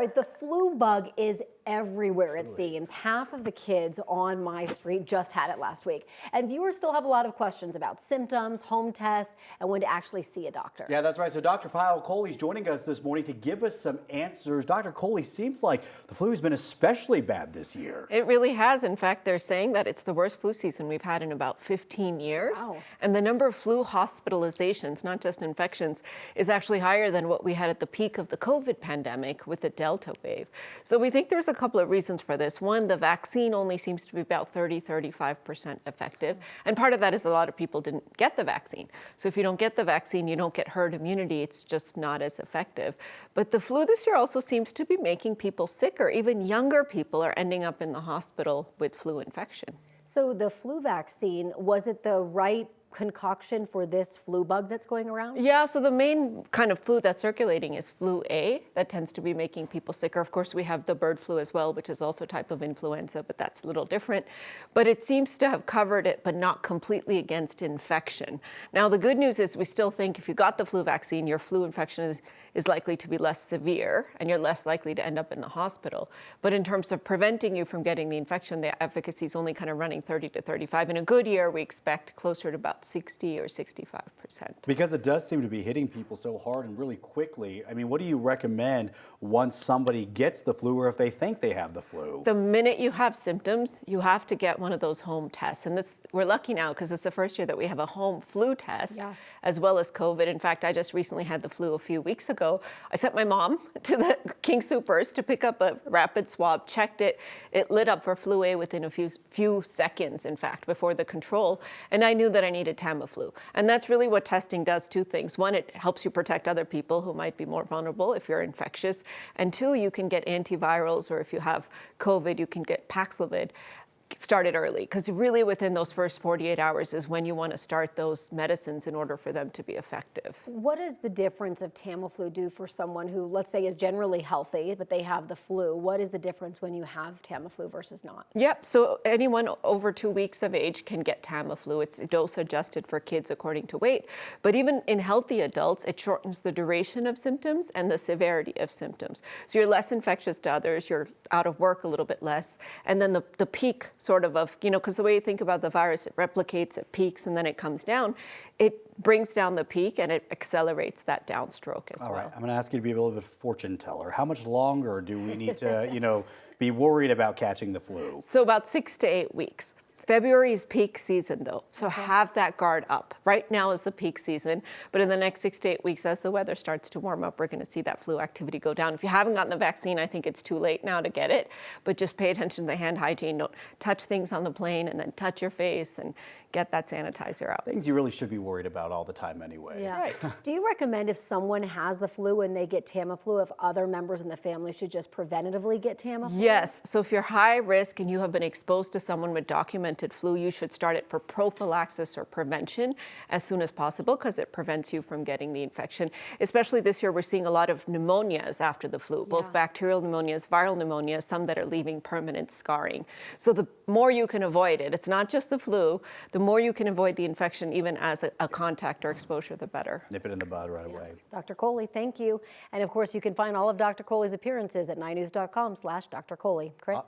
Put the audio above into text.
Right, the flu bug is everywhere, it seems. Half of the kids on my street just had it last week. And viewers still have a lot of questions about symptoms, home tests, and when to actually see a doctor. Yeah, that's right. So Dr. Payal Kohli is joining us this morning to give us some answers. Dr. Kohli, seems like the flu has been especially bad this year. It really has. In fact, they're saying that it's the worst flu season we've had in about 15 years. Wow. And the number of flu hospitalizations, not just infections, is actually higher than what we had at the peak of the COVID pandemic with the Delta wave. So we think there's a couple of reasons for this. One, the vaccine only seems to be about 30–35% effective. And part of that is a lot of people didn't get the vaccine. So if you don't get the vaccine, you don't get herd immunity. It's just not as effective. But the flu this year also seems to be making people sicker. Even younger people are ending up in the hospital with flu infection. So the flu vaccine, was it the right concoction for this flu bug that's going around? Yeah, so the main kind of flu that's circulating is flu A. That tends to be making people sicker. Of course, we have the bird flu as well, which is also a type of influenza, but that's a little different. But it seems to have covered it, but not completely against infection. Now, the good news is we still think if you got the flu vaccine, your flu infection is likely to be less severe, and you're less likely to end up in the hospital. But in terms of preventing you from getting the infection, the efficacy is only kind of running 30–35. In a good year, we expect closer to about 60 or 65%. Because it does seem to be hitting people so hard and really quickly. I mean, what do you recommend once somebody gets the flu or if they think they have the flu? The minute you have symptoms, you have to get one of those home tests. And we're lucky now because it's the first year that we have a home flu test as well as COVID. In fact, I just recently had the flu a few weeks ago. I sent my mom to the King Soopers to pick up a rapid swab, checked it. It lit up for flu A within a few seconds, in fact, before the control. And I knew that I needed Tamiflu. And that's really what testing does, two things. One, it helps you protect other people who might be more vulnerable if you're infectious. And two, you can get antivirals, or if you have COVID, you can get Paxlovid started early, because really within those first 48 hours is when you want to start those medicines in order for them to be effective. What does the difference of Tamiflu do for someone who, let's say, is generally healthy, but they have the flu? What is the difference when you have Tamiflu versus not? Yep, so anyone over 2 weeks of age can get Tamiflu. It's dose adjusted for kids according to weight. But even in healthy adults, it shortens the duration of symptoms and the severity of symptoms. So you're less infectious to others, you're out of work a little bit less, and then the peak sort of, because the way you think about the virus, it replicates, it peaks, and then it comes down. It brings down the peak and it accelerates that downstroke as well. All right, I'm going to ask you to be a little bit of a fortune teller. How much longer do we need to, be worried about catching the flu? So about 6 to 8 weeks. February is peak season, though, so have that guard up. Right now is the peak season, but in the next 6 to 8 weeks, as the weather starts to warm up, we're going to see that flu activity go down. If you haven't gotten the vaccine, I think it's too late now to get it, but just pay attention to the hand hygiene. Don't touch things on the plane, and then touch your face and get that sanitizer out. Things you really should be worried about all the time anyway. Yeah. Right. Do you recommend if someone has the flu and they get Tamiflu, if other members in the family should just preventatively get Tamiflu? Yes, so if you're high risk and you have been exposed to someone with documented flu, you should start it for prophylaxis or prevention as soon as possible, because it prevents you from getting the infection. Especially this year, we're seeing a lot of pneumonias after the flu, both bacterial pneumonias, viral pneumonias, some that are leaving permanent scarring. So the more you can avoid it, it's not just the flu, the more you can avoid the infection even as a contact or exposure, the better. Nip it in the bud right away. Dr. Kohli, thank you. And of course, you can find all of Dr. Kohli's appearances at 9news.com/Dr. Kohli. Chris?